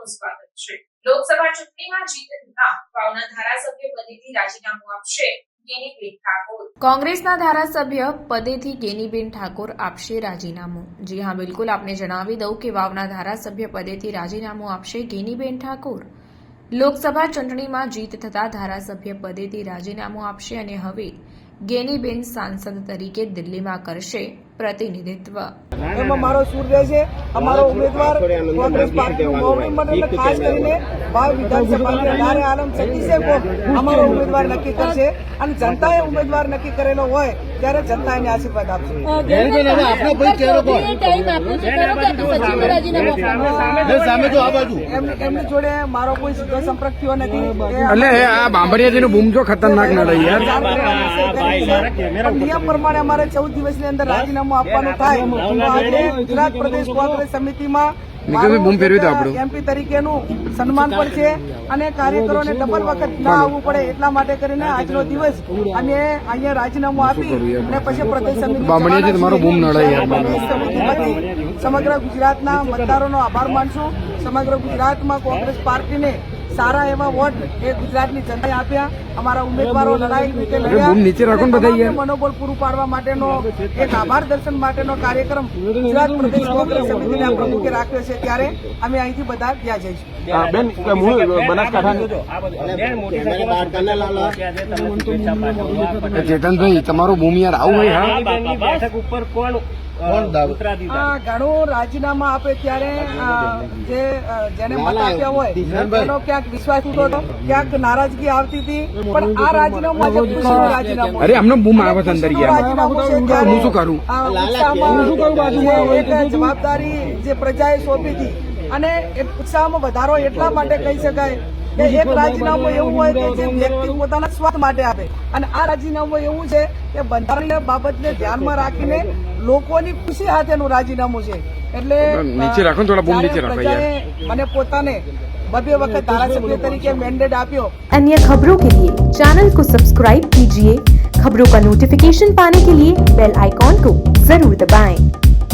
આપનું સ્વાગત છે। લોકસભા ચૂંટણીમાં જીત થતા વાવના ધારાસભ્ય પદેથી રાજીનામું આપશે ગેનીબેન ઠાકોર। કોંગ્રેસના ધારાસભ્ય પદેથી ગેનીબેન ઠાકોર આપશે રાજીનામું। જી હા, બિલકુલ આપને જણાવી દઉં કે વાવના ધારાસભ્ય પદેથી રાજીનામું આપશે ગેનીબેન ઠાકોર। લોકસભા ચૂંટણીમાં જીત થતા ધારાસભ્ય પદેથી રાજીનામું આપશે અને હવે ગેનીબેન સાંસદ તરીકે દિલ્હીમાં કરશે પ્રતિનિધિત્વ। એમાં મારો સૂર રહેશે। અમારો ઉમેદવાર કોંગ્રેસ પાર્ટીનું મોવડી મંડળ ખાસ કરીને વાવ વિધાનસભાની 18 આલમ 36 અમારો ઉમેદવાર નક્કી કરશે અને જનતાએ ઉમેદવાર નક્કી કરેલો હોય ત્યારે જનતા એને આશીર્વાદ આપશે। એમની જોડે મારો કોઈ સીધો સંપર્ક થયો નથી। એટલે આ બાંભણિયાજીનો બૂમ જો ખતરનાક ના રહી યાર। નિયમ પ્રમાણે અમારે 14 દિવસની અંદર રાજીનામું આપવાનું થાય તો આજે ગુજરાત પ્રદેશ કોંગ્રેસ સમિતિમાં એમપી તરીકેનું સન્માન પણ છે અને કાર્યકરોને ડબલ વખત ના આવવું પડે એટલા માટે કરીને આજનો દિવસ અમે અહીંયા રાજીનામું આપી અને પછી પ્રદેશ સમિતિમાંથી સમગ્ર ગુજરાતના મતદારોનો આભાર માનશું। સમગ્ર ગુજરાતમાં કોંગ્રેસ પાર્ટીને સારા એવા વોટ એ ગુજરાતની જનતાએ આપ્યા। અમારા ઉમેદવારો લડાયક રીતે લડ્યા। મનોબળ પૂરું પાડવા માટેનો એક આભાર દર્શન માટેનો કાર્યક્રમ ગુજરાત પ્રદેશ કોંગ્રેસ સમિતિના પ્રમુખે રાખ્યો છે ત્યારે અમે અહીંથી બધા ત્યાં જઈશું। ચેતનભાઈ તમારું બૂમ યાર આવું હોય ઘણું રાજીનામા આપે ત્યારે જેને મત આપ્યા હોય એનો ક્યાંક વિશ્વાસ ઉઠતો હતો, ક્યાંક નારાજગી આવતી હતી, પણ આ રાજીનામું આજે ખુશીનું રાજીનામું અરે અમને બૂમ આવે છે અંદર રાજીનામું છે ત્યારે એક જવાબદારી જે પ્રજાએ સોંપી હતી અને ઉત્સાહમાં વધારો એટલા માટે કહી શકાય કે એક રાજીનામું એવું હોય કે જે વ્યક્તિ પોતાના સ્વાર્થ માટે આપે અને આ રાજીનામું એવું છે કે બંધારણીય બાબતને ધ્યાનમાં રાખીને લોકોની ખુશી સાથેનું રાજીનામું છે। એટલે નીચે રાખો થોડા બૂમ નીચે રાખો યાર। મને પોતાને 2 વખત धारासभ्य तरीके मैंडेट आप्यो। अन्य खबरों के लिए चैनल को सब्सक्राइब कीजिए। खबरों का नोटिफिकेशन पाने के लिए बेल आइकॉन को जरूर दबाएं।